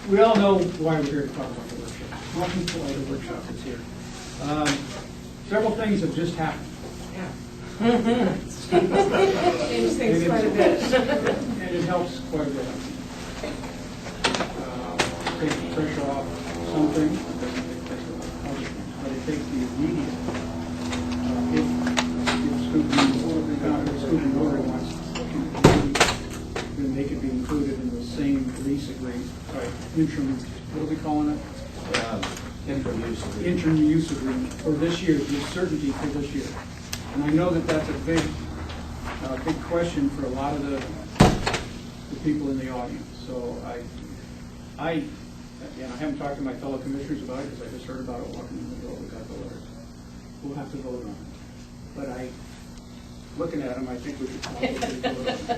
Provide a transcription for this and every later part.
We all know why we're here to talk about the workshop. Welcome to why the workshop is here. Several things have just happened. Change things quite a bit. And it helps quite a bit. Takes the pressure off some things, it doesn't take pressure off other things, but it takes the immediate. If Skookum Rotary wants to continue, then they could be included in the same lease agreement, right, interim, what are we calling it? Interim use agreement. Interim use agreement for this year, the certainty for this year. And I know that that's a big question for a lot of the people in the audience. So I haven't talked to my fellow commissioners about it because I just heard about it walking in the door. We got the letter. We'll have to vote on it. But looking at them, I think we should probably vote on it.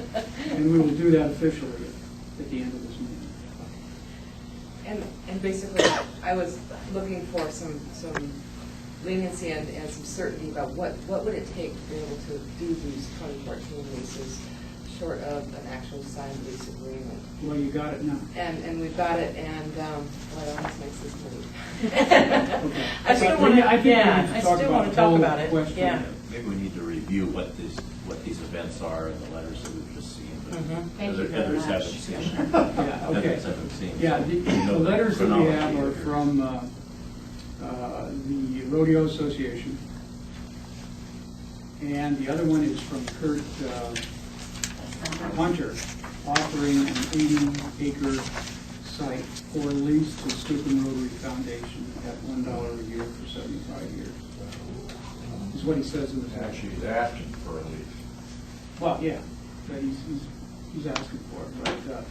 And we will do that officially at the end of this meeting. And basically, I was looking for some leniency and some certainty about what would it take to be able to do these 2014 leases short of an actual signed lease agreement. Well, you got it now. And we've got it, and well, that almost makes this move. Okay. I still want to, I still want to talk about it. Question. Yeah. Maybe we need to review what these events are in the letters that we've just seen. Thank you very much. Yeah, okay. Haven't seen. Yeah, the letters that we have are from the Rodeo Association, and the other one is from Kurt Hunter, offering an 80-acre site for lease to Skookum Rotary Foundation at $1 a year for 75 years. Is what he says in the statute. Actually, he's asking for a lease. Well, yeah, but he's asking for it. But,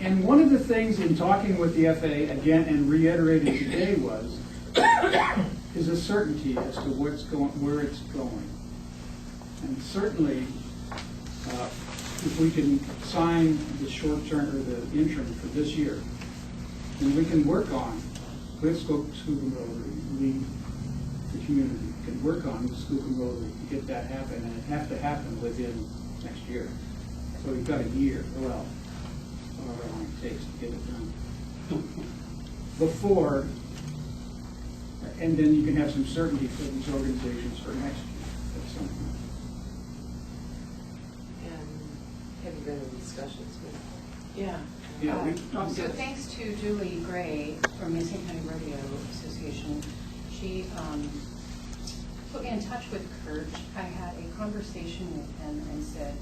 and one of the things in talking with the FA again and reiterated today is a certainty as to where it's going. And certainly, if we can sign the short term or the interim for this year, then we can work on with Skookum Rotary, lead the community, can work on with Skookum Rotary to get that happen, and it has to happen within next year. So we've got a year, well, however long it takes to get it done. Before, and then you can have some certainty for these organizations for next year at some point. And have you been in discussions with? Yeah. Yeah, So thanks to Julie Gray from Mason County Rodeo Association, she put me in touch with Kurt. I had a conversation with him and said,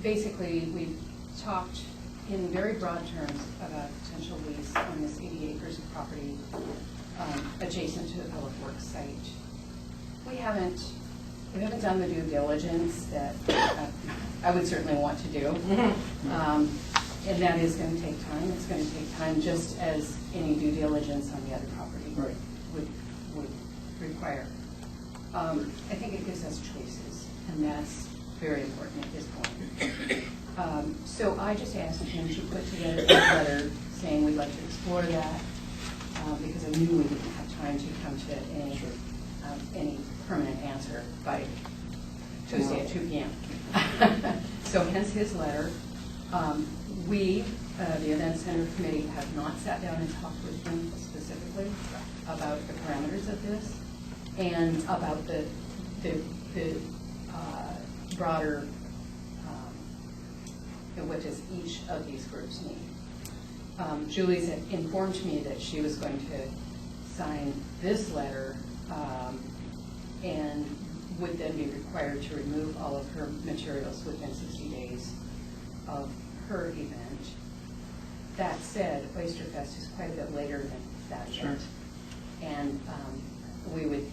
basically we talked in very broad terms about potential lease on this 80 acres of property adjacent to the public works site. We haven't done the due diligence that I would certainly want to do. And that is going to take time. It's going to take time just as any due diligence on the other property would require. I think it gives us choices, and that's very important at this point. So I just asked him to put together a letter saying we'd like to explore that because I knew we didn't have time to come to any permanent answer by Tuesday at 2 p.m. So hence his letter. We, the Event Center Committee, have not sat down and talked with him specifically about the parameters of this and about the broader, what does each of these groups need. Julie's informed me that she was going to sign this letter and would then be required to remove all of her materials within 60 days of her event. That said, Oyster Fest is quite a bit later than that event. And we would,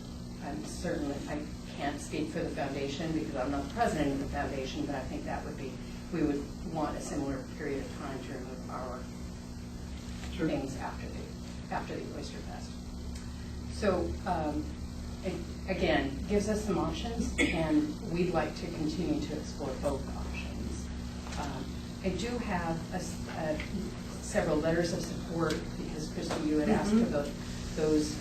certainly, I can't speak for the foundation because I'm not the president of the foundation, but I think that would be, we would want a similar period of time to remove our things after the Oyster Fest. So, again, gives us some options, and we'd like to continue to explore both options. I do have several letters of support because, Christy, you had asked about those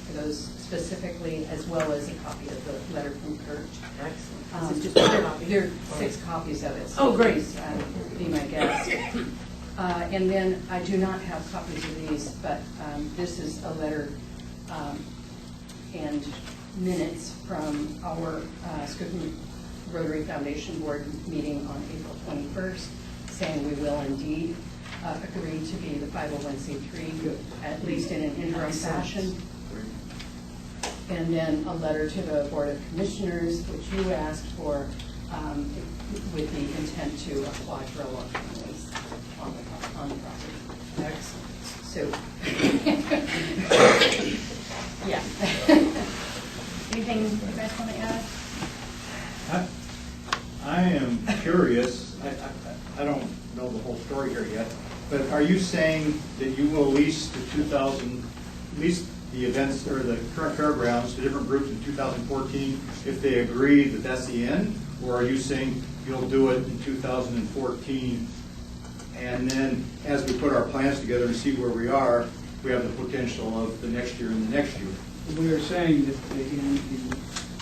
specifically, as well as a copy of the letter from Kurt. Excellent. This is just one copy? There are 6 copies of it. So great. Be my guest. And then I do not have copies of these, but this is a letter and minutes from our Skookum Rotary Foundation Board meeting on April 21st, saying we will indeed agree to be the 501c3, at least in an interim fashion. And then a letter to the Board of Commissioners, which you asked for, with the intent to apply for a long-term lease on the property. Excellent. So, yeah. Anything you guys want to add? I am curious, I don't know the whole story here yet, but are you saying that you will lease the events or the current fairgrounds to different groups in 2014 if they agree that that's the end? Or are you saying you'll do it in 2014 and then as we put our plans together and see where we are, we have the potential of the next year and the next year? We are saying that the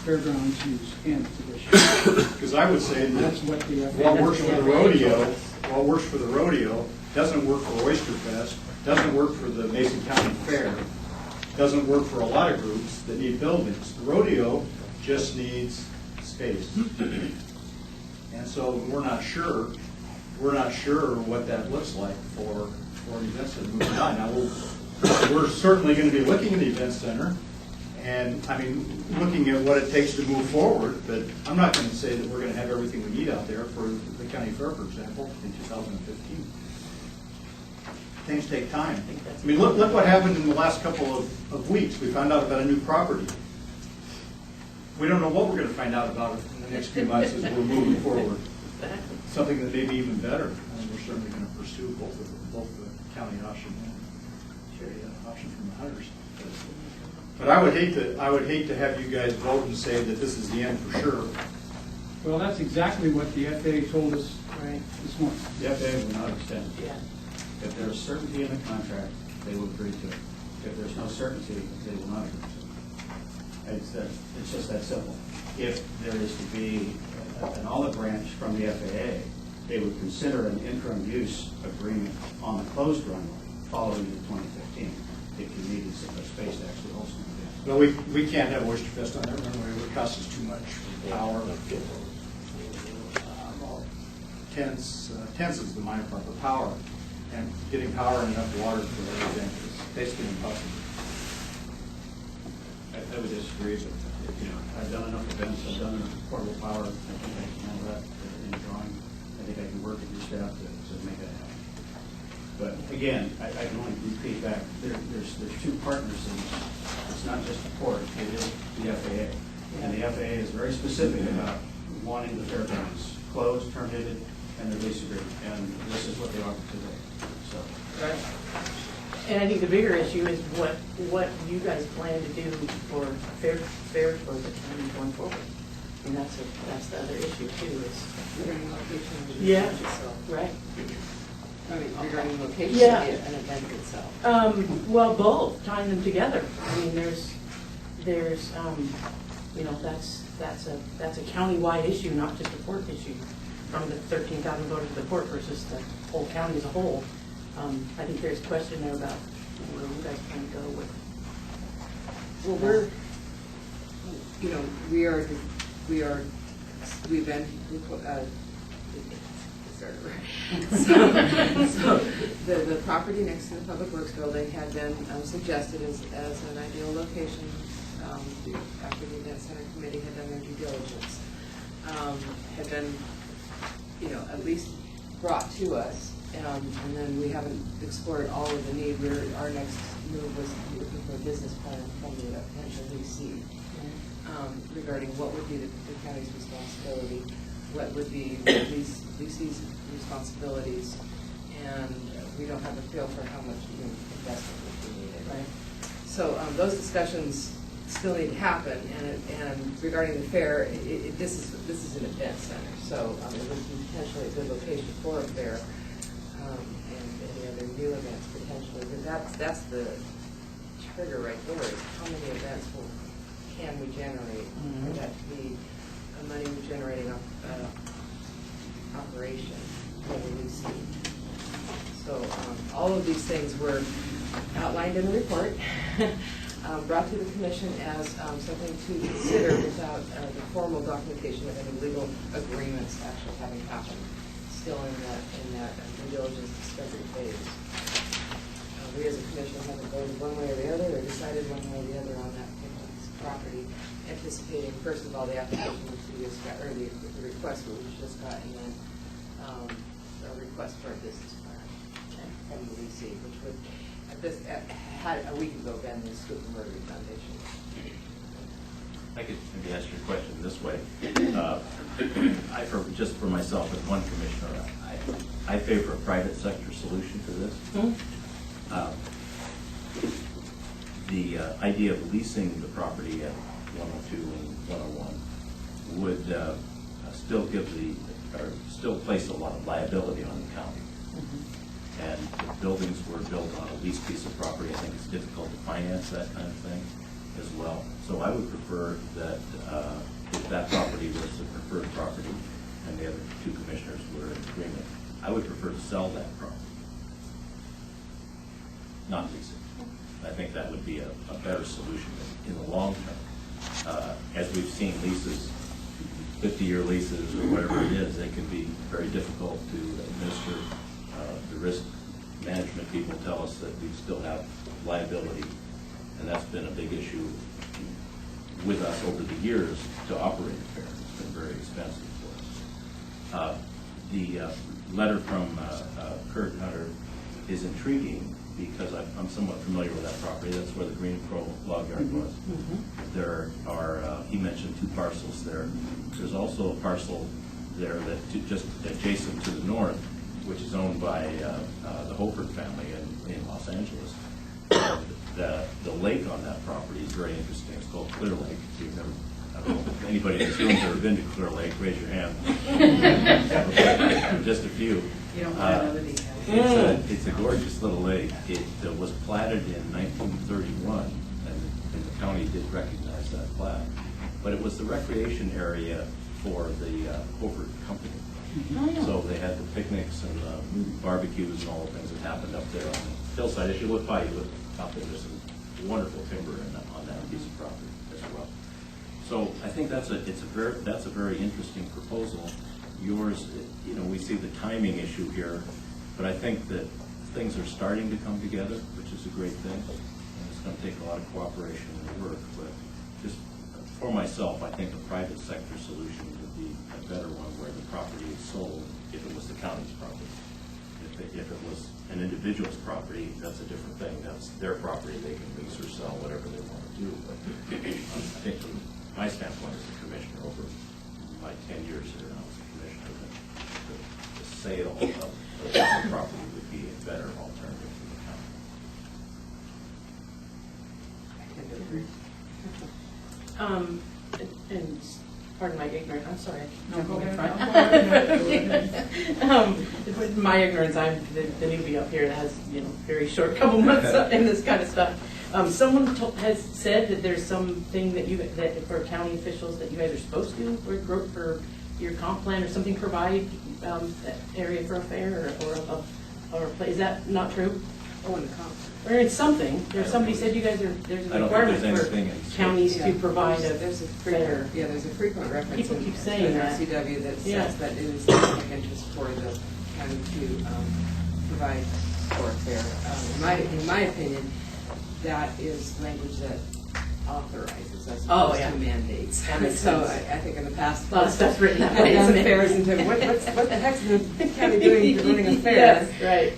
fairgrounds use end to this year. Because I would say that That's what the what works for the rodeo doesn't work for Oyster Fest, doesn't work for the Mason County Fair, doesn't work for a lot of groups that need buildings. The rodeo just needs space. And so we're not sure what that looks like for an event center moving on. Now, we're certainly going to be looking at the event center and, I mean, looking at what it takes to move forward, but I'm not going to say that we're going to have everything we need out there for the county fair, for example, in 2015. Things take time. I mean, look what happened in the last couple of weeks. We found out about a new property. We don't know what we're going to find out about it in the next few months as we're moving forward. Something that may be even better. And we're certainly going to pursue both the county option and the option from the hunters. But I would hate to have you guys vote and say that this is the end for sure. Well, that's exactly what the FAA told us this morning. The FAA will not extend. Yeah. If there's certainty in the contract, they will agree to it. If there's no certainty, they will not agree to it. It's just that simple. If there is to be an olive branch from the FAA, they would consider an interim use agreement on the closed runway following the 2015 if you needed some space to actually hold something. Well, we can't have Oyster Fest on that runway. It would cost us too much for power. Tents is the minor part, but power. And getting power and enough water for everything is basically impossible. I would disagree, but I've done enough events, I've done enough portable power, I think I can handle that in drawing. I think I can work with your staff to make that happen. But again, I can only repeat back, there's two partners in this. It's not just the port, it is the FAA. And the FAA is very specific about wanting the fairgrounds closed, terminated, and the lease agreement. And this is what they offer today. So. Right. And I think the bigger issue is what you guys plan to do for fair for the county going forward. And that's the other issue too is Regarding location of the Yeah. event itself. right. I mean, regarding location Yeah. of an event itself. Well, both, tying them together. I mean, there's that's a county-wide issue, not just a port issue. From the 13,000 voters of the port versus the whole county as a whole. I think there's a question there about where you guys plan to go with. Well, we've been, so the property next to the Public Works building had been suggested as an ideal location after the event center committee had done their due diligence. Had been, at least brought to us, and then we haven't explored all of the need. Our next move was looking for a business plan from the potential leasee regarding what would be the county's responsibility, what would be the leasee's responsibilities, and we don't have a feel for how much investment would be needed. Right. So those discussions still need to happen, and regarding the fair, this is an event center, so it would be potentially a good location for a fair, and any other new events potentially, but that's the trigger right there, is how many events can we generate for that to be a money-generating operation for the leasing. So So all of these things were outlined in the report, brought to the commission as something to consider without the formal documentation of any legal agreements actually having happened, still in that due diligence discovery phase. We as a commission haven't voted one way or the other, or decided one way or the other on that piece of property, anticipating, first of all, the application which we just got, or the request which we just got, and then a request for a business plan from the leasing, which would, had a week ago been the Skookum Rotary Foundation. I could maybe ask your question this way. Just for myself as one commissioner, I favor a private sector solution to this. The idea of leasing the property at 102 and 101 would still place a lot of liability on the county. And if buildings were built on a leased piece of property, I think it's difficult to finance that kind of thing as well. So I would prefer that if that property was the preferred property and the other two commissioners were in agreement, I would prefer to sell that property, not lease it. I think that would be a better solution in the long term. As we've seen leases, 50-year leases or whatever it is, they can be very difficult to administer. The risk management people tell us that we still have liability, and that's been a big issue with us over the years to operate a fair. It's been very expensive for us. The letter from Kurt Hunter is intriguing because I'm somewhat familiar with that property. That's where the Green Crow log yard was. There are, he mentioned 2 parcels there. There's also a parcel there that just adjacent to the north, which is owned by the Holford family in Los Angeles. The lake on that property is very interesting. It's called Clear Lake. If you've never, I don't know if anybody in this room has ever been to Clear Lake, raise your hand. Just a few. You don't want to know the details. It's a gorgeous little lake. It was platted in 1931, and the county did recognize that plat. But it was the recreation area for the Holford company. So they had the picnics and barbecues and all the things that happened up there on the hillside. If you look by, you look out there, there's some wonderful timber on that piece of property as well. So I think that's a very interesting proposal. Yours, we see the timing issue here, but I think that things are starting to come together, which is a great thing. And it's going to take a lot of cooperation and work, but just for myself, I think a private sector solution would be a better one where the property is sold if it was the county's property. If it was an individual's property, that's a different thing. That's their property. They can lease or sell whatever they want to do. But I think from my standpoint as a commissioner over my 10 years here now as a commissioner, the sale of the county property would be a better alternative for the county. I can agree. And pardon my ignorance, I'm sorry. No, go ahead. My ignorance, I'm the newbie up here that has, very short couple months in this kind of stuff. Someone has said that there's something that for county officials that you guys are supposed to for your comp plan or something provide that area for a fair or a place. Is that not true? Oh, in the comp. Or it's something. Somebody said you guys there's a requirement for counties to provide a fair. There's a frequent reference People in keep saying that. RCW that says that it is in public interest for the county to provide for a fair. In my opinion, that is language that authorizes as opposed to mandates. That makes so sense. I think in the past, A lot of stuff's written that I've way, done isn't it? fairs and what the heck's the county doing running a fair? Yes, right.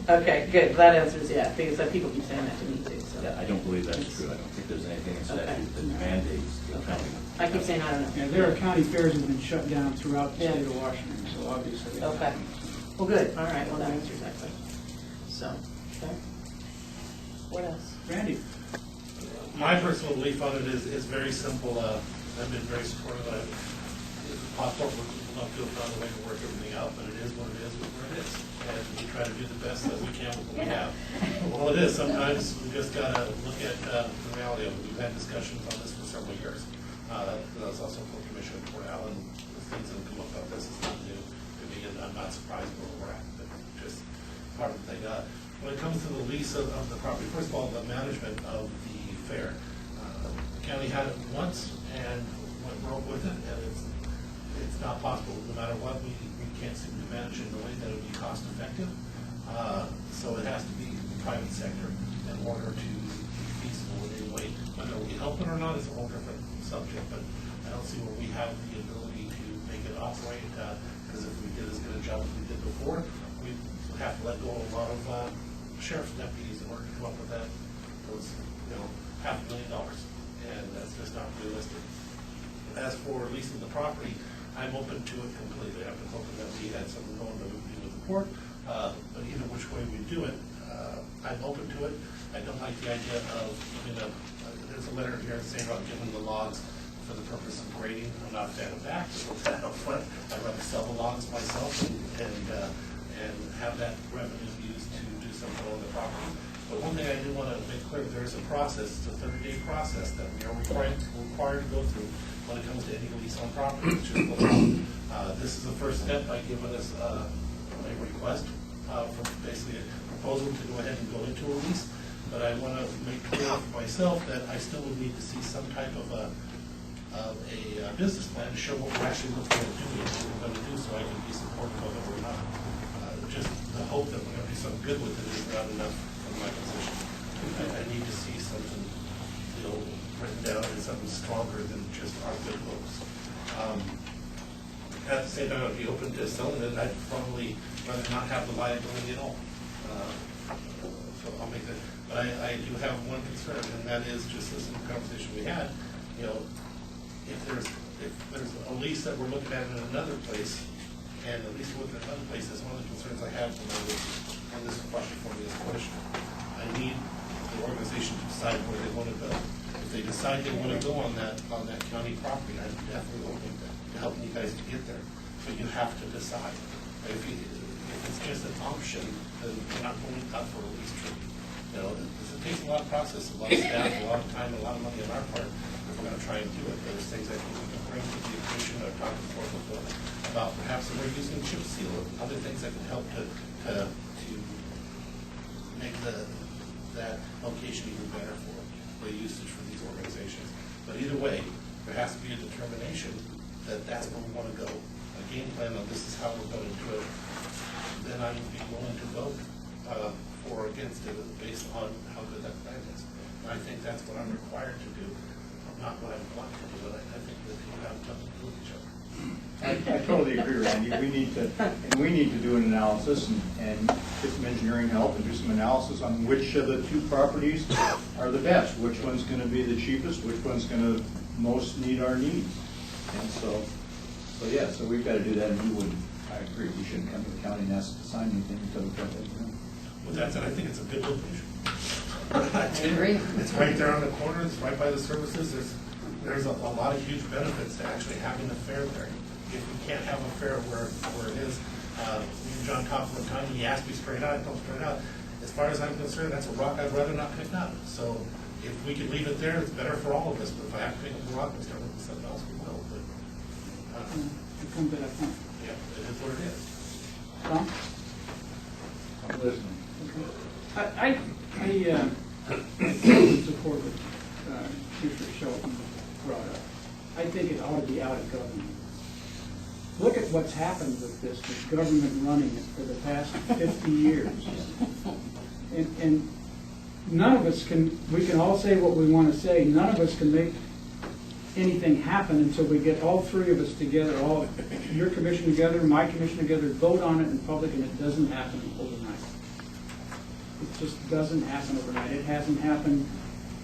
Okay, good. That answers, because people keep saying that to me too. So. Yeah, I don't believe that's true. I don't think there's anything in statute that mandates the county. I keep saying I don't know. Yeah, there are county fairs that have been shut down throughout the state of Washington, so obviously. Okay. Well, good. All right. Well, that answers that question. So, okay. What else? Randy? My personal belief on it is very simple. I've been very supportive of it. Possible we'll not feel find a way to work everything out, but it is what it is with where it is. And we try to do the best that we can with what we have. Well, it is. Sometimes we just got to look at the reality of it. We've had discussions on this for several years. That was also for Commissioner Corral, and the things that have come up about this is not new to me, and I'm not surprised where we're at. But just part of the thing. When it comes to the lease of the property, first of all, the management of the fair. The county had it once and went broke with it, and it's not possible. No matter what, we can't seem to manage it in a way that would be cost effective. So it has to be the private sector in order to be feasible in any way. Whether we help it or not is a whole different subject, but I don't see where we have the ability to make it operate, because if we did as good a job as we did before, we'd have to let go of a lot of sheriff's deputies in order to come up with those $500,000, and that's just not realistic. As for leasing the property, I'm open to it completely. I've been hoping that we had something going to do with the port, but either which way we do it, I'm open to it. I don't like the idea of giving there's a letter here saying about giving the logs for the purpose of grading. I'm not a fan of that. I'd rather sell the logs myself and have that revenue used to do something on the property. But one thing I do want to make clear, there is a process, it's a 30-day process that we are required to go through when it comes to any lease on property, which is the law. This is the first step by giving us a request for basically a proposal to go ahead and go into a lease. But I want to make clear for myself that I still would need to see some type of a business plan to show what we're actually looking at doing, what we're going to do, so I can be supportive of it or not. Just the hope that we're going to do something good with it is not enough from my position. I need to see something, written down and something stronger than just our good hopes. At the same time, I'd be open to selling it. I'd probably rather not have the liability at all. So I'll make that. But I do have one concern, and that is just this conversation we had. If there's a lease that we're looking at in another place, and at least looking at another place, that's one of the concerns I have when I was on this question for me as commissioner. I need the organization to decide where they want to go. If they decide they want to go on that county property, I'm definitely open to helping you guys to get there. But you have to decide. If it's just an option, then we're not going out for a lease trip. It takes a lot of process, a lot of staff, a lot of time, a lot of money on our part if we're going to try and do it. There's things I think we can bring to the commission. I've talked before about perhaps that we're using chip seal and other things that can help to make that location even better for the usage for these organizations. But either way, there has to be a determination that that's where we want to go. A game plan on this is how we're going to do it. Then I would be willing to vote for or against it based on how good that plan is. And I think that's what I'm required to do, not what I want to do. But I think that people have nothing to do with each other. I totally agree, Randy. We need to do an analysis and get some engineering help and do some analysis on which of the two properties are the best, which one's going to be the cheapest, which one's going to most meet our needs. And so we've got to do that, and I agree, we shouldn't come to the county and ask to sign anything until we've got that done. With that said, I think it's a good location. I agree. It's right there on the corner, it's right by the services. There's a lot of huge benefits to actually having a fair there. If we can't have a fair where it is, John talked one time, he asked me straight out, I told him straight out, as far as I'm concerned, that's a rock I'd rather not pick up. So if we could leave it there, it's better for all of us. But if I have to pick up the rock and start looking at something else, we will. But Come to that point. yeah, it is what it is. Tom? I'm listening. I support what Commissioner Shelton brought up. I think it ought to be out of government. Look at what's happened with this, with government running it for the past 50 years. And none of us we can all say what we want to say, none of us can make anything happen until we get all three of us together, your commission together, my commission together, vote on it in public, and it doesn't happen overnight. It just doesn't happen overnight. It hasn't happened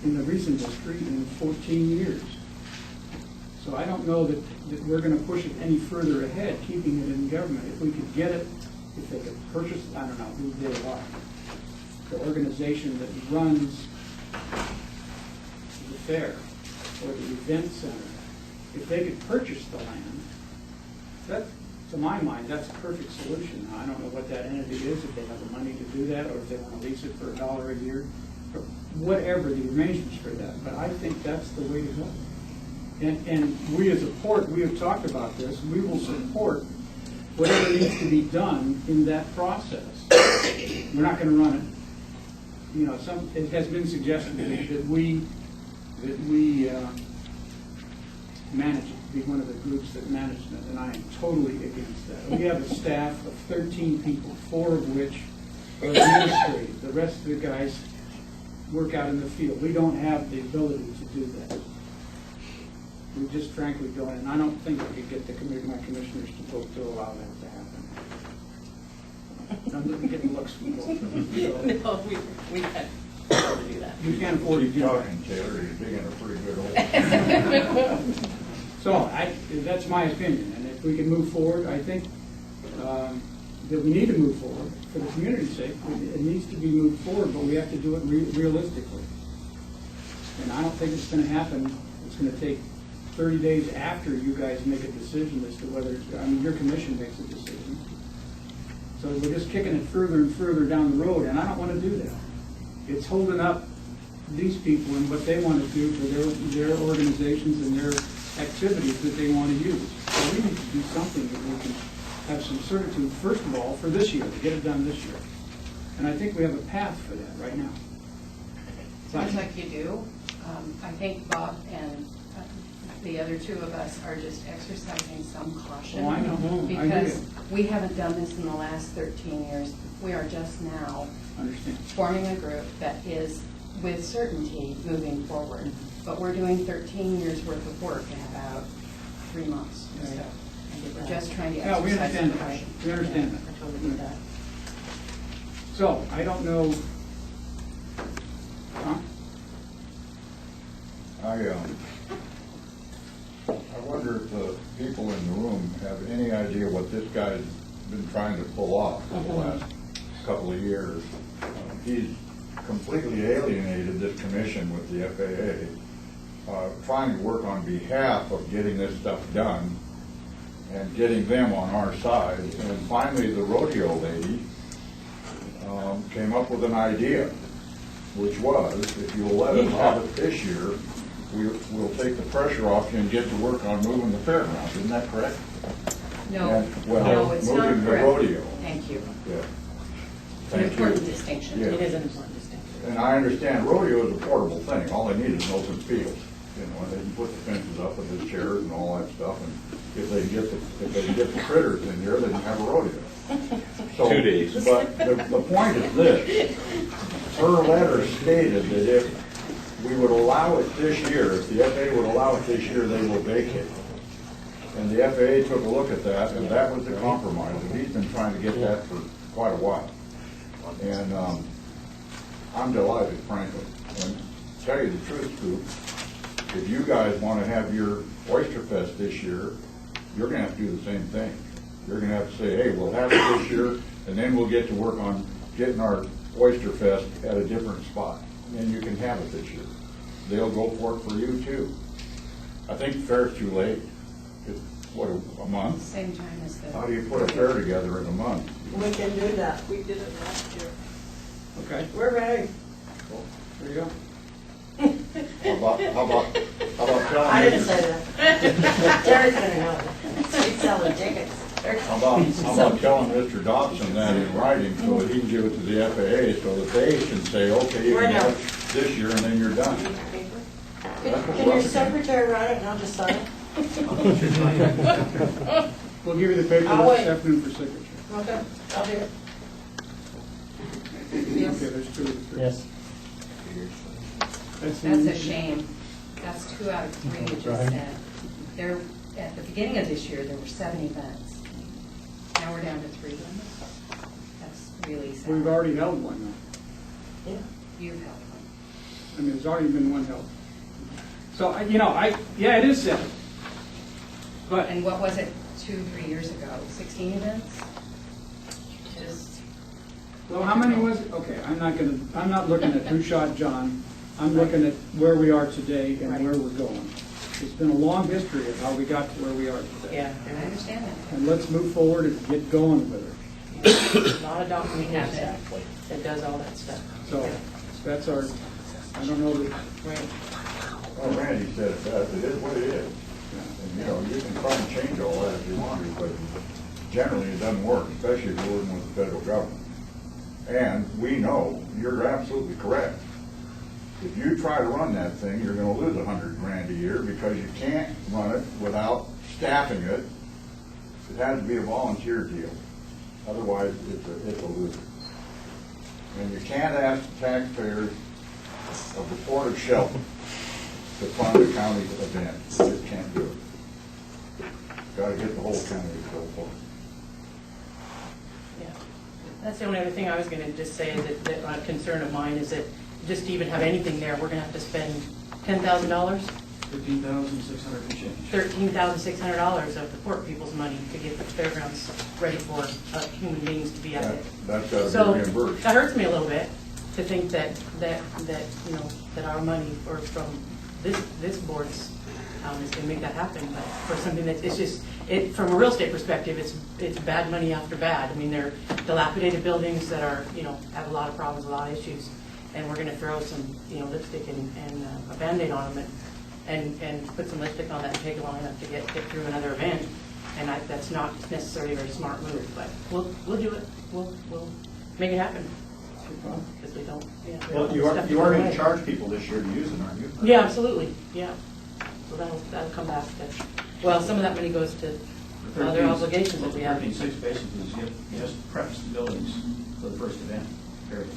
in the recent history in 14 years. So I don't know that we're going to push it any further ahead, keeping it in government. If we could get it, if they could purchase it, I don't know who they are. The organization that runs the fair or the event center, if they could purchase the land, that, to my mind, that's a perfect solution. Now, I don't know what that entity is, if they have the money to do that, or if they want to lease it for $1 a year, or whatever the arrangements for that. But I think that's the way to go. And we as a port, we have talked about this, we will support whatever needs to be done in that process. we're not gonna run it. You know, it has been suggested that we manage it, be one of the groups that manage it, and I am totally against that. We have a staff of 13 people, 4 of which are administrative. The rest of the guys work out in the field. We don't have the ability to do that. We just frankly don't, and I don't think I could get my commissioners to vote to allow that to happen. I'm getting looks from both of them. So No, we can't afford to do that. you can't afford to do that. Talking, Taylor, you're digging a pretty good hole. So that's my opinion, and if we can move forward, I think that we need to move forward for the community's sake. It needs to be moved forward, but we have to do it realistically. And I don't think it's going to happen. It's going to take 30 days after you guys make a decision as to whether, your commission makes a decision. So we're just kicking it further and further down the road, and I don't want to do that. It's holding up these people and what they want to do for their organizations and their activities that they want to use. So we need to do something that we can have some certitude, first of all, for this year, to get it done this year. And I think we have a path for that right now. Sounds like you do. I think Bob and the other 2 of us are just exercising some caution. Oh, I know. I hear Because you. we haven't done this in the last 13 years. We are just now Understand. forming a group that is with certainty moving forward. But we're doing 13 years worth of work in about 3 months. Right. So we're just trying to Yeah, we exercise understand some that. caution. We understand I that. totally get that. So, I don't know. Huh? I wonder if the people in the room have any idea what this guy's been trying to pull off for the last couple of years. He's completely alienated this commission with the FAA, trying to work on behalf of getting this stuff done and getting them on our side. And finally, the rodeo lady came up with an idea, which was, if you'll let us have it this year, we'll take the pressure off you and get to work on moving the fairgrounds. Isn't that correct? No, And, well, no, it's not moving the correct. rodeo. Thank you. Yeah. An Thank important you. distinction. Yeah. It is an important distinction. And I understand rodeo is a portable thing. All they need is an open field. You know, and they can put the fences up with the chairs and all that stuff. And if they can get the critters in there, they can have a rodeo. So, 2 days. But the point is this. Her letter stated that if we would allow it this year, if the FAA would allow it this year, they will vacate. And the FAA took a look at that, and that was the compromise. And he's been trying to get that for quite a while. And I'm delighted, frankly. And to tell you the truth, Scoop, if you guys want to have your Oyster Fest this year, you're going to have to do the same thing. You're going to have to say, hey, we'll have it this year, and then we'll get to work on getting our Oyster Fest at a different spot. And then you can have it this year. They'll go for it for you, too. I think the fair's too late. It's, what, a month? Same time as the. How do you put a fair together in a month? We can do that. We did it last year. Okay, We're ready. there you go. How about telling I didn't say that. Terry's gonna know. He's selling tickets. How about telling Mr. Dobson that in writing so that he can give it to the FAA so that they can say, okay, you We're can have done. it this year and then you're done. Can your secretary write it and I'll just sign it? We'll give you the paper I'll this wait. afternoon for signature. Okay, I'll do it. Okay, there's 2 of the 3. Yes. That's a shame. That's 2 out of 3 you just said. There, at the beginning of this year, there were 7 events. Now we're down to 3. That's really sad. We've already held one, though. Yeah. You've held one. I mean, there's already been one held. So, yeah, it is sad. But, And what was it 2-3 years ago? 16 events? Just, well, how many was it? Okay, I'm not looking at who shot John. I'm looking at where we are today and where we're going. It's been a long history of how we got to where we are today. Yeah, I understand that. And let's move forward and get going with it. there's a lot of documentation that does all that stuff. So, that's our, I don't know that, Right. Well, Randy said it best, it is what it is. And, you know, you can try and change all that if you want to, but generally it doesn't work, especially if you're working with the federal government. And we know, you're absolutely correct. If you try to run that thing, you're gonna lose $100,000 a year because you can't run it without staffing it. It has to be a volunteer deal. Otherwise, it's a loser. And you can't ask the taxpayers of the Port of Shelton to fund a county event. You just can't do it. Gotta get the whole county to go for it. Yeah. That's the only other thing I was gonna just say, is that a concern of mine is that just to even have anything there, we're gonna have to spend $10,000, $15,600 and change. $13,600 of the port people's money to get the fairgrounds ready for human beings to be at it. That's gotta So be reimbursed. that hurts me a little bit to think that you know, that our money or from this board's is gonna make that happen, but for something that, it's just, from a real estate perspective, it's bad money after bad. I mean, they're dilapidated buildings that are, you know, have a lot of problems, a lot of issues, and we're gonna throw some, you know, lipstick and a Band-Aid on them and put some lipstick on that and take it long enough to get through another event. And that's not necessarily a very smart move, but we'll do it. We'll make it happen. Because we don't, yeah. Well, you are going to charge people this year to use it, aren't you? Yeah, absolutely, yeah. So that'll come back. Well, some of that money goes to other obligations that we have. 13.6 basically is you just preface the buildings for the first event, period.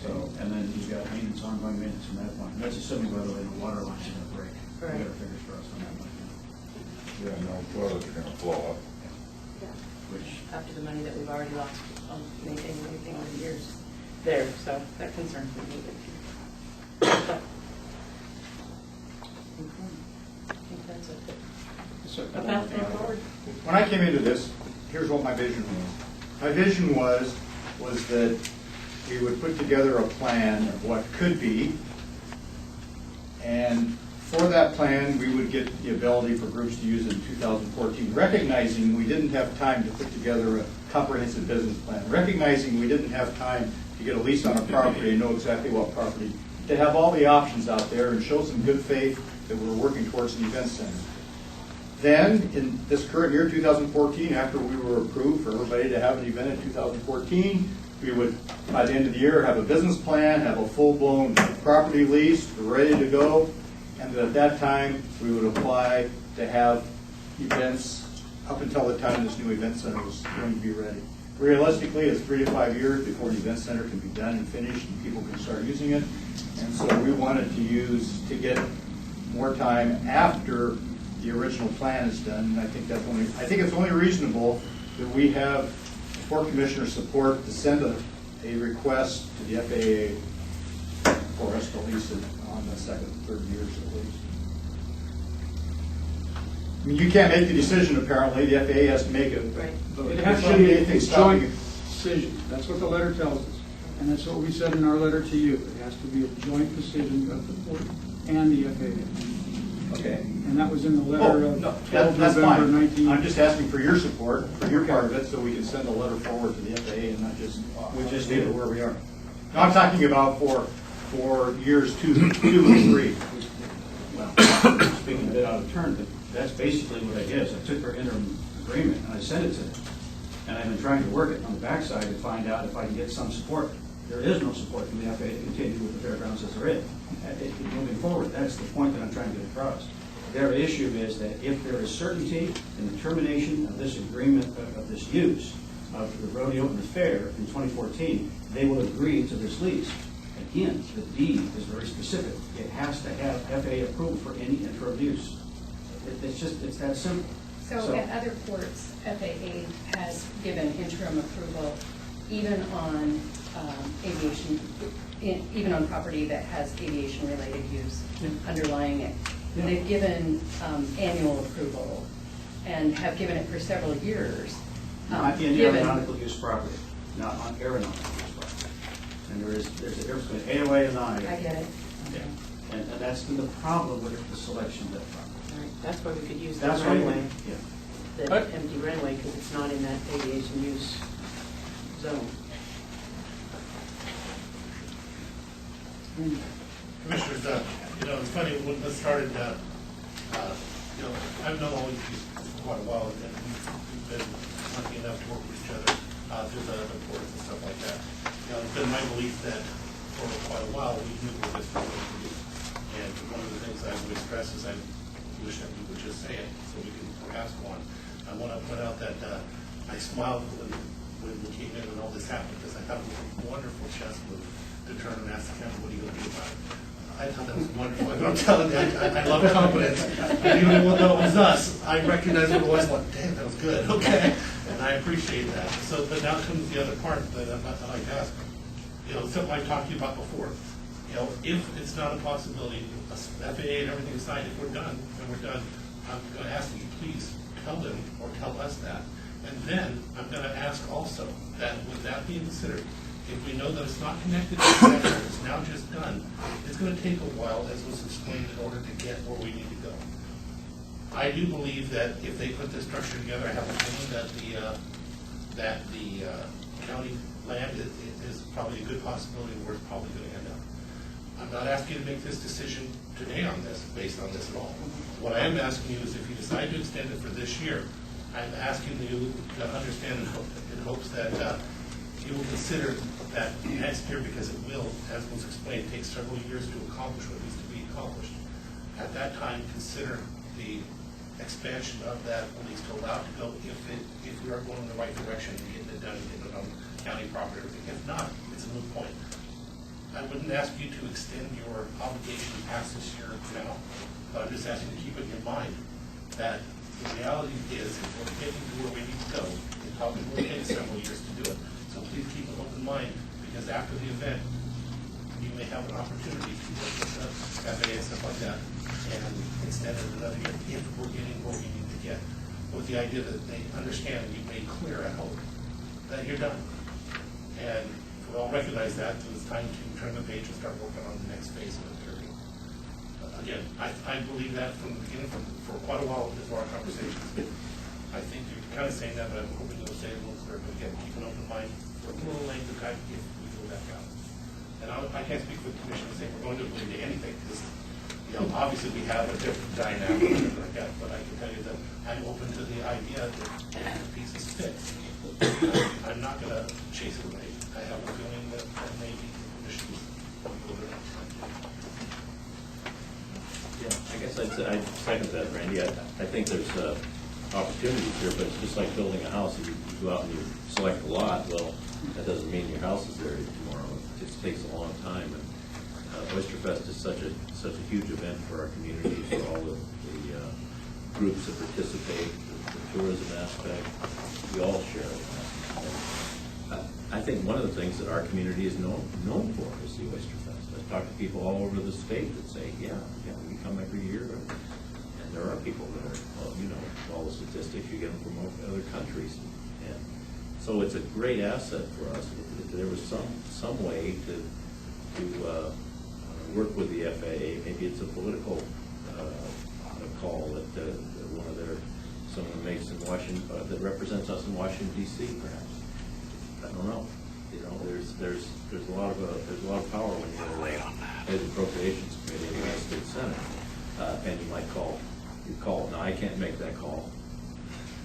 So, and then you've got maintenance, ongoing maintenance from that point. And that's assuming, by the way, the water line's going to break. Right. We got our fingers crossed on that one. Yeah, no toilets are gonna blow up. Which, After the money that we've already lost on maintaining everything over the years there, so that concerns me a little bit. But, I think that's a path forward. When I came into this, here's what my vision was. My vision was that we would put together a plan of what could be, and for that plan, we would get the ability for groups to use it in 2014, recognizing we didn't have time to put together a comprehensive business plan, recognizing we didn't have time to get a lease on a property and know exactly what property, to have all the options out there and show some good faith that we're working towards an event center. Then, in this current year, 2014, after we were approved for everybody to have an event in 2014, we would, by the end of the year, have a business plan, have a full-blown property lease, ready to go, and at that time, we would apply to have events up until the time this new event center was going to be ready. Realistically, it's 3 to 5 years before the event center can be done and finished and people can start using it. And so we wanted to get more time after the original plan is done. And I think it's only reasonable that we have Port Commissioner support to send a request to the FAA for us to lease it on the second, third years at least. I mean, you can't make the decision apparently, the FAA has to make it. Right. It has to be a joint decision. That's what the letter tells us. And that's what we said in our letter to you. It has to be a joint decision of the port and the FAA. Okay. And that was in the letter of 12 That's November fine. 19. I'm just asking for your support, for your part of it, so we can send a letter forward to the FAA and not just, we just leave it where we are. No, I'm talking about for years two and three. well, speaking a bit out of turn, but that's basically what it is. I took our interim agreement and I sent it to them. And I've been trying to work it on the backside to find out if I can get some support. There is no support from the FAA to continue with the fairgrounds as they're in. Moving forward, that's the point that I'm trying to get across. Their issue is that if there is certainty in the termination of this agreement, of this use of the rodeo and the fair in 2014, they will agree to this lease. Again, the deed is very specific. It has to have FAA approval for any interim use. It's that simple. So at other ports, FAA has given interim approval even on aviation, even on property that has aviation-related use underlying it. Yeah. They've given annual approval and have given it for several years. Not in given- aeronautical use property, not on aeronautical use property. And there's a difference between AOA and I IA. get it. Yeah. And that's been the problem with the selection of that property. Right. That's why we could use the That's why, runway, yeah. the empty runway, because it's not in that aviation use zone. Commissioners, it's funny, when this started, I've known all of you for quite a while, and we've been lucky enough to work with each other through the courts and stuff like that. You know, it's been my belief that for quite a while, we knew what this was going to do. And one of the things I always stress is I wish that we would just say it, so we can perhaps go on. I want to point out that I smiled when we came in and all this happened, because I thought it was a wonderful chess move to turn and ask the county, what are you going to do about it? I thought that was wonderful. I'm telling you, I love confidence. And even though it was us, I recognized what it was, like, damn, that was good, okay? And I appreciate that. So, but now comes the other part that I'd like to ask. You know, something I talked to you about before. You know, if it's not a possibility, FAA and everything aside, if we're done, then we're done. I'm going to ask that you please tell them or tell us that. And then I'm going to ask also that with that being considered, if we know that it's not connected to the sector, it's now just done, it's going to take a while, as was explained, in order to get where we need to go. I do believe that if they put this structure together, I have a feeling that the county land is probably a good possibility where it's probably going to end up. I'm not asking you to make this decision today on this, based on this at all. What I am asking you is if you decide to extend it for this year, I'm asking you to understand in hopes that you will consider that next year, because it will, as was explained, take several years to accomplish what needs to be accomplished. At that time, consider the expansion of that lease to allow it to go if we are going in the right direction and getting it done and getting it on county property. If not, it's a moot point. I wouldn't ask you to extend your obligation past this year now, but I'm just asking you to keep it in your mind that the reality is if we're getting to where we need to go, it probably will take several years to do it. So please keep an open mind, because after the event, you may have an opportunity to work with the FAA and stuff like that and extend it another year if we're getting where we need to get. With the idea that they understand and you made clear, I hope, that you're done. And we all recognize that, so it's time to turn the page and start working on the next phase of the journey. Again, I believe that from the beginning, for quite a while before our conversations. I think you're kind of saying that, but I'm hoping you'll say it a little clearer. But again, keep an open mind for a little length of time if we go that route. And I can't speak for the commission and say we're going to agree to anything, because you know, obviously we have a different dynamic and everything like that. But I can tell you that I'm open to the idea that the pieces fit. I'm not going to chase it away. I have a feeling that maybe the commission will go there. Yeah, I guess I'd second that, Randy. I think there's opportunities here, but it's just like building a house. If you go out and you select a lot, well, that doesn't mean your house is there tomorrow. It just takes a long time. And Oysterfest is such a huge event for our community, for all the groups that participate, the tourism aspect. We all share it. I think one of the things that our community is known for is the Oysterfest. I talk to people all over the state that say, yeah, we come every year, and there are people that are, well, you know, all the statistics, you get them from other countries. And so it's a great asset for us. If there was some way to work with the FAA, maybe it's a political call that someone makes in Washington, that represents us in Washington D.C. perhaps. I don't know. You know, there's a lot of power when you're head of the Appropriations Committee in the United States Senate, and you might call. Now I can't make that call.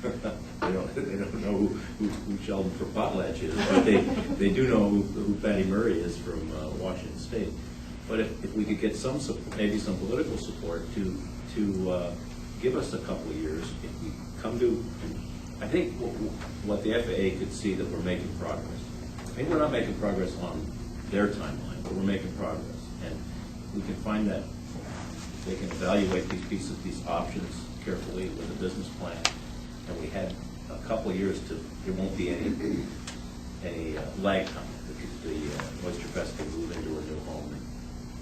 they don't know who Sheldon for Potlatch is, but they do know who Patty Murray is from Washington State. But if we could get maybe some political support to give us a couple of years, if we come to, I think what the FAA could see that we're making progress. Maybe we're not making progress on their timeline, but we're making progress. And we can find that they can evaluate these options carefully with a business plan. And we had a couple of years there won't be any lag time. The Oysterfest can move into a new home, and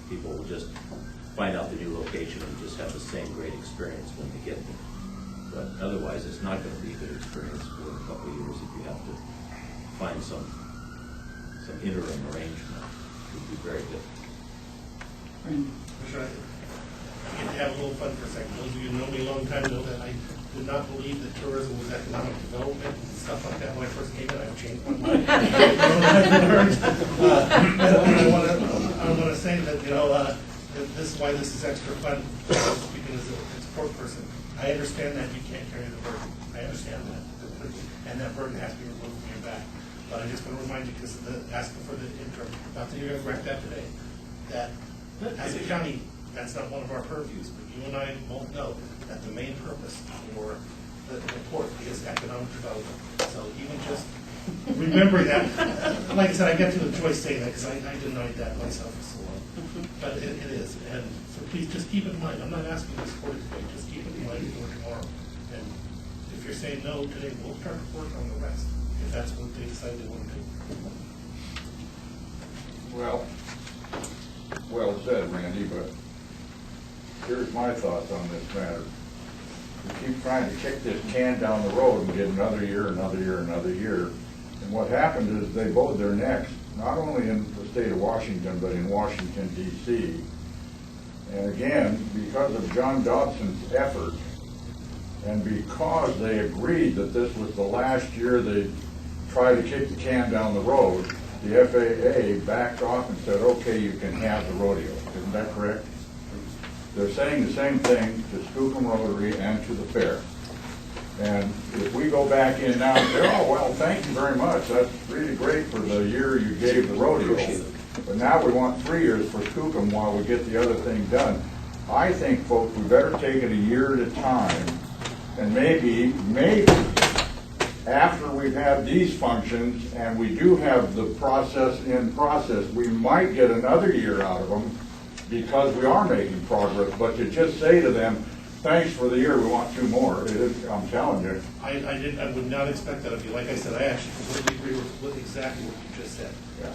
people will just find out the new location and just have the same great experience when they get there. But otherwise, it's not going to be a good experience for a couple of years if you have to find some interim arrangement. It would be very good. Sure. I get to have a little fun for a second. Those of you who know me a long time know that I did not believe that tourism was economic development and stuff like that when I first came in. I've changed my mind. I want to say that, you know, this is why this is extra fun, speaking as a support person. I understand that you can't carry the burden. I understand that. And that burden has to be removed from your back. But I just want to remind you, because asking for the interim, not that you're going to correct that today, that as a county, that's not one of our purviews, but you and I both know that the main purpose for the report is economic development. So even just remembering that, like I said, I get to enjoy saying that because I denied that myself for so long. But it is, and so please just keep it in mind. I'm not asking you to support it today, just keep it in mind for tomorrow. And if you're saying no today, we'll start to work on the rest, if that's what they decide they want to do. Well said, Randy, but here's my thoughts on this matter. We keep trying to kick this can down the road and get another year, another year, another year. And what happened is they bowed their necks, not only in the state of Washington, but in Washington, D.C. And again, because of John Dobson's effort, and because they agreed that this was the last year they tried to kick the can down the road, the FAA backed off and said, okay, you can have the rodeo. Isn't that correct? They're saying the same thing to Skookum Rotary and to the fair. And if we go back in now and say, oh, well, thank you very much, that's really great for the year you gave the rodeo, but now we want 3 years for Skookum while we get the other thing done. I think, folks, we better take it a year at a time, and maybe after we've had these functions and we do have the process in process, we might get another year out of them because we are making progress. But to just say to them, thanks for the year, we want 2 more, I'm telling you. I would not expect that of you. Like I said, I actually completely agree with exactly what you just said. Yeah.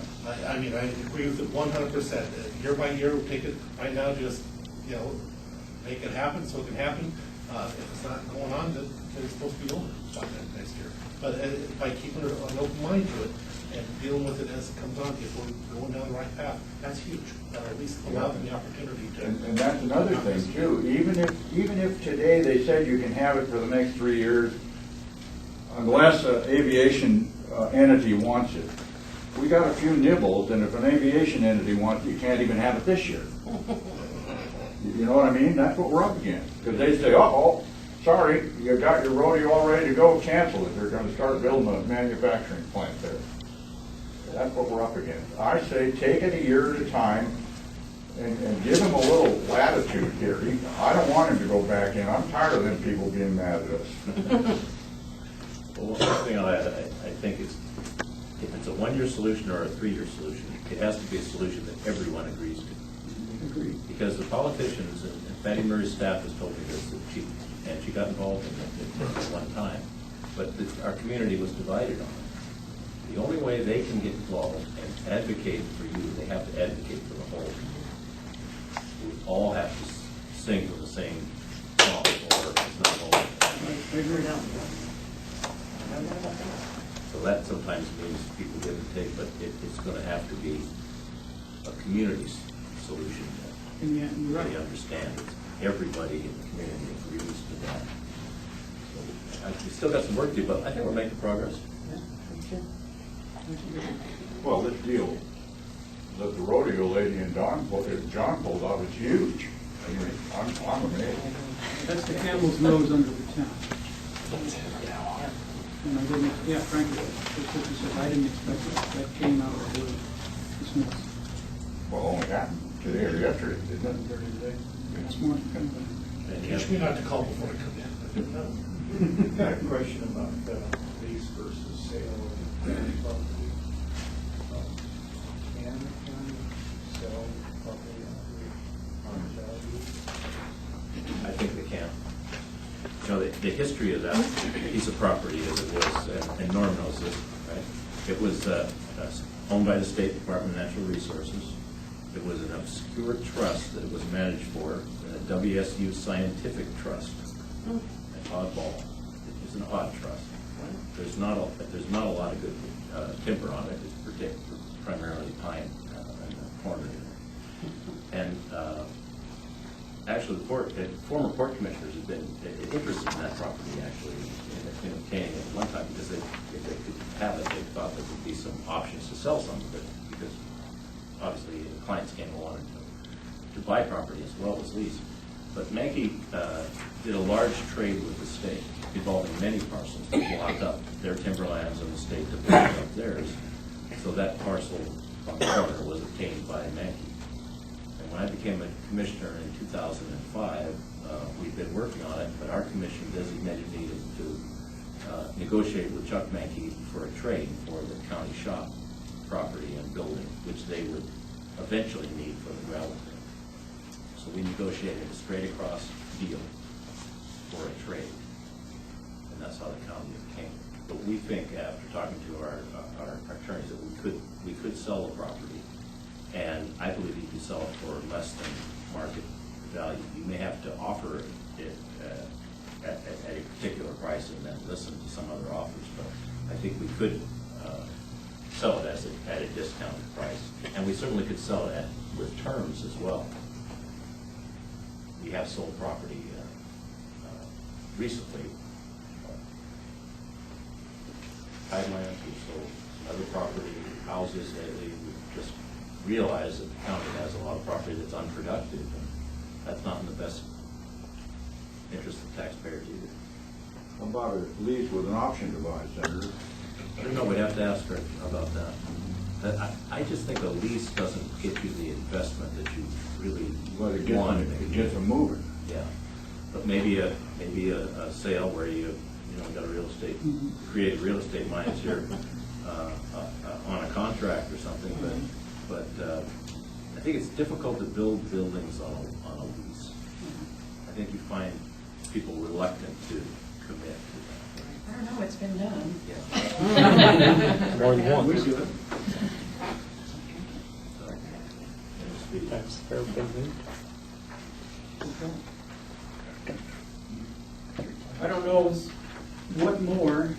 I mean, I agree with it 100%. Year by year, we'll take it right now, just, make it happen so it can happen. If it's not going on, then it's supposed to be over by next year. But by keeping an open mind to it and dealing with it as it comes on, if we're going down the right path, that's huge. At least allow them the opportunity to. And that's another thing too. Even if today they said you can have it for the next 3 years, unless an aviation entity wants it. We got a few nibbles, and if an aviation entity wants it, you can't even have it this year. You know what I mean? That's what we're up against. Because they say, uh-oh, sorry, you got your rodeo all ready to go, cancel it. They're going to start building a manufacturing plant there. That's what we're up against. I say take it a year at a time and give him a little latitude here. I don't want him to go back in. I'm tired of them people being mad at us. Well, one thing I'll add, I think is, if it's a 1-year solution or a 3-year solution, it has to be a solution that everyone agrees to. Agreed. Because the politicians, and Fannie Murray's staff has told me this, that she got involved in it at one time, but our community was divided on it. The only way they can get involved and advocate for you, they have to advocate for the whole. We all have to sing from the same song, or it's not going. So that sometimes means people give and take, but it's going to have to be a community solution that And yeah, you're right. really understands. Everybody in the community agrees to that. So we still got some work to do, but I think we're making progress. Well, this deal that the rodeo lady and John pulled off is huge. I mean, I'm amazed. That's the camel's nose under the tent. And I didn't, yeah, frankly, that's what you said, I didn't expect it. That came out of the blue this morning. Well, only happened today or yesterday, didn't it? This morning. Teach me not to call before I come in. I didn't know. Got a question about lease versus sale of county property. Can the county sell property on value? I think they can. The history of that piece of property as it was, and Norm knows this, right? It was owned by the State Department of Natural Resources. It was an obscure trust that it was managed for, a WSU Scientific Trust, an oddball. It was an odd trust. There's not a lot of good timber on it. It's primarily pine and corn. And actually, the former port commissioners have been interested in that property, actually, in obtaining it at one time, because if they could have it, they thought there would be some options to sell some of it, because obviously the clients came along to buy property as well as lease. But Mankey did a large trade with the state involving many parcels. They blocked up their timberlands and the state to block up theirs. So that parcel on the corner was obtained by Mankey. And when I became a commissioner in 2005, we've been working on it, but our commission designated me to negotiate with Chuck Mankey for a trade for the county shop property and building, which they would eventually need for the gravel pit. So we negotiated a straight across deal for a trade, and that's how the county came. But we think, after talking to our attorneys, that we could sell the property, and I believe you could sell it for less than market value. You may have to offer it at a particular price and then listen to some other offers, but I think we could sell it at a discounted price, and we certainly could sell it with terms as well. We have sold property recently. Tidelands, we've sold other property, houses lately. We've just realized that the county has a lot of property that's unproductive, and that's not in the best interest of taxpayers either. How about a lease with an option to buy, Senator? I don't know, we'd have to ask her about that. I just think a lease doesn't get you the investment that you really Well, it want. gets them moving. Yeah, but maybe a sale where you got a real estate, create real estate mines here on a contract or something. But I think it's difficult to build buildings on a lease. I think you find people reluctant to commit to that. I don't know, it's been done. Yeah. More than once. We do it. That's fair business. I don't know what more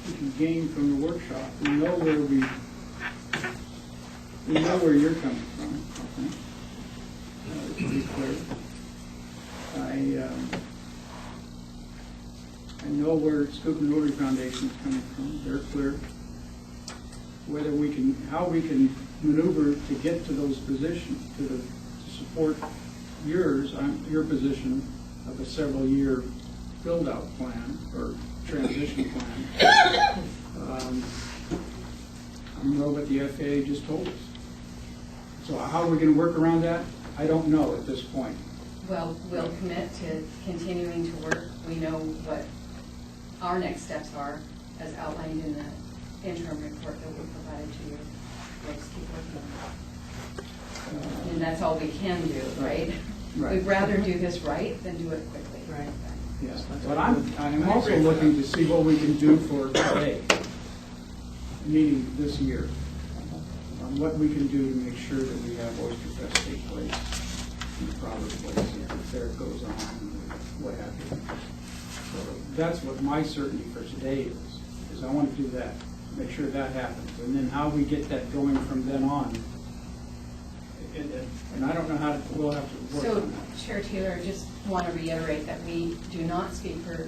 we can gain from the workshop. We know where you're coming from, I think. It's pretty clear. I know where Skookum Rotary Foundation is coming from. They're clear. How we can maneuver to get to those positions, to support your position of a several-year build-out plan or transition plan. I know what the FAA just told us. So how are we going to work around that? I don't know at this point. Well, we'll commit to continuing to work. We know what our next steps are, as outlined in the interim report that we provided to you. We'll just keep working on it. And that's all we can do, right? Right. We'd rather do this right than do it quickly. Right. Yes, but I'm also looking to see what we can do for today, meeting this year, on what we can do to make sure that we have Oyster Fest take place in the proper place, if there it goes on, what have you. So that's what my certainty for today is I want to do that, make sure that happens, and then how we get that going from then on. And I don't know how we'll have to work So, on that. Chair Taylor, I just want to reiterate that we do not speak for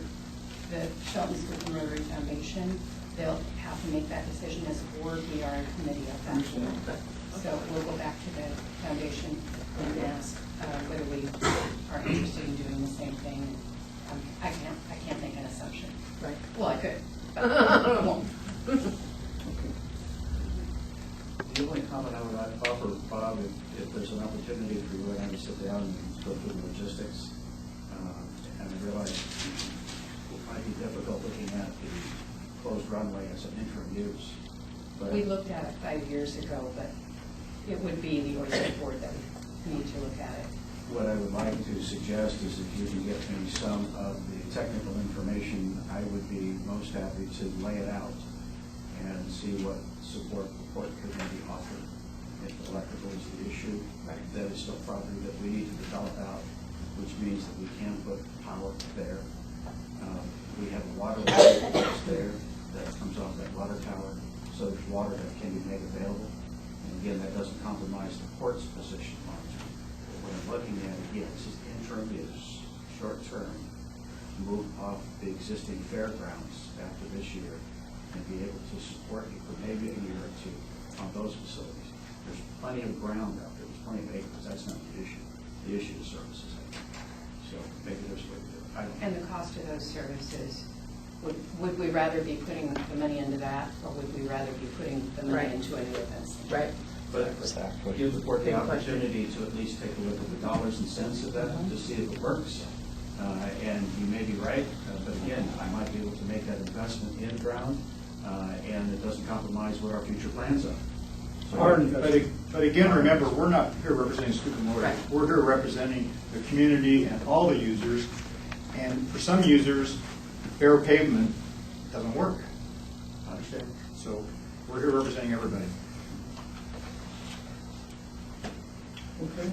the Shelton Skookum Rotary Foundation. They'll have to make that decision as a board. We are a committee of that board. So we'll go back to the foundation and ask whether we are interested in doing the same thing. I can't make an assumption. Right. Well, I could. I won't. The only comment I would offer, Bob, if there's an opportunity for you and I to sit down and go through the logistics, and I realize it might be difficult looking at the closed runway as an interim use. But We looked at it 5 years ago, but it would be the Oyster Board that would need to look at it. what I would like to suggest is if you can get me some of the technical information, I would be most happy to lay it out and see what support could maybe offer. If electrical is the issue, that is still property that we need to develop out, which means that we can put power there. We have a water line that's there that comes off that water tower, so there's water that can be made available. And again, that doesn't compromise the port's position long term. What I'm looking at, again, this is interim use, short term, move off the existing fairgrounds after this year and be able to support you for maybe a year or two on those facilities. There's plenty of ground out there, there's plenty of acres, that's not the issue. The issue is services. So maybe there's a way to do it. I don't know. And the cost of those services, would we rather be putting the money into that, or would we rather be putting the money Right. into a new events? Right. But Exactly. give the board the Big question. opportunity to at least take a look at the dollars and cents of that to see if it works. And you may be right, but again, I might be able to make that investment in ground, and it doesn't compromise what our future plans are. So- But again, remember, we're not here representing Skookum Rotary. Right. We're here representing the community and all the users. And for some users, bare pavement doesn't work. I understand. So we're here representing everybody. Okay.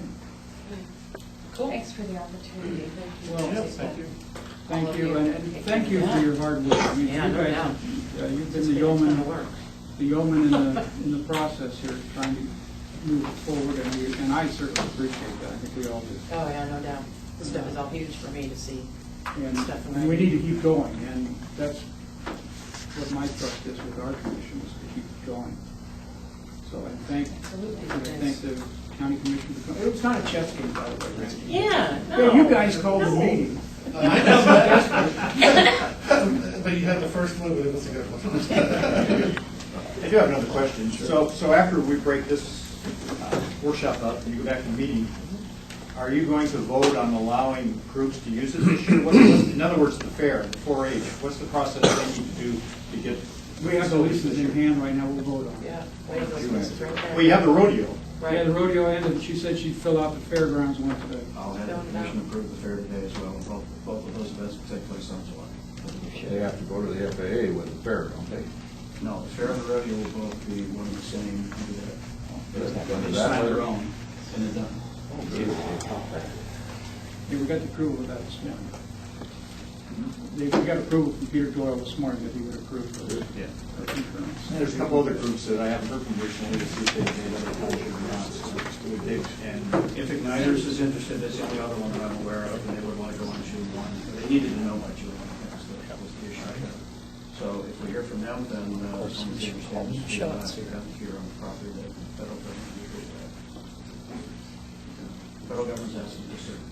Cool. Thanks for the opportunity. Well, Yes, thank you. thank you, and thank you for your hard work. I mean, Yeah, you no guys, doubt. you've It's been the been a ton yeoman, of work. in the process here, trying to move it forward, and I certainly appreciate that. I think we all do. Oh, yeah, no doubt. This stuff is all huge for me to see. And Stuff and we need to keep going, and that's what my trust is with our commission, is to keep going. So I thank the county commission for coming. It was not a chess game, by the way, Randy. Yeah, Yeah, you guys called the meeting. But you had the first one, but it was a good one. I do have another question. So after we break this workshop up and you go back to the meeting, are you going to vote on allowing groups to use it this year? In other words, the fair, the 4-H, what's the process they need to do to get? We have the leases in hand right now, we'll vote on it. Yeah, wait, those pieces right there. Well, you have the rodeo. Right. Yeah, the rodeo ended, she said she'd fill out the fairgrounds one today. I'll have the commission approve the fair today as well, and both of those events will take place on July. They have to go to the FAA with the fair, don't they? No, the fair and the rodeo will both be one and the same. They That sign their way. own, and they're done. Yeah, we got the approval of that this morning. We got approval from Peter Doyle this morning that he would approve for the Yeah. concurrence. There's a couple other groups that I haven't heard from recently to see if they did other township or not. And If Igniters is interested, that's the only other one that I'm aware of, and they would want to go on June 1. They needed to know by June 1, that was the issue. So if we hear from them, then as long as they understand this, we have to have here on the property that the federal government will do that. The federal government's asking for certain.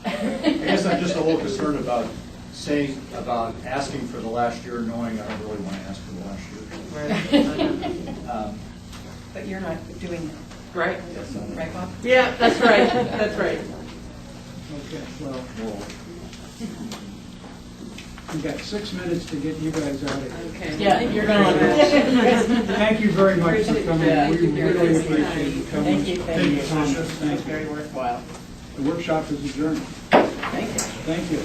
I guess I'm just a little concerned about asking for the last year, knowing I don't really want to ask for the last year. But you're not doing it, Right? right, Bob? Yeah, that's right, that's right. Okay, well, we've got 6 minutes to get you guys out of here. Okay. Yeah, you're gonna want to. Thank you very much for coming. Yeah, We you're really very appreciate you coming. Thank you, and thank you. your comments. It's Thank you. very worthwhile. The workshop is adjourned. Thank you. Thank you.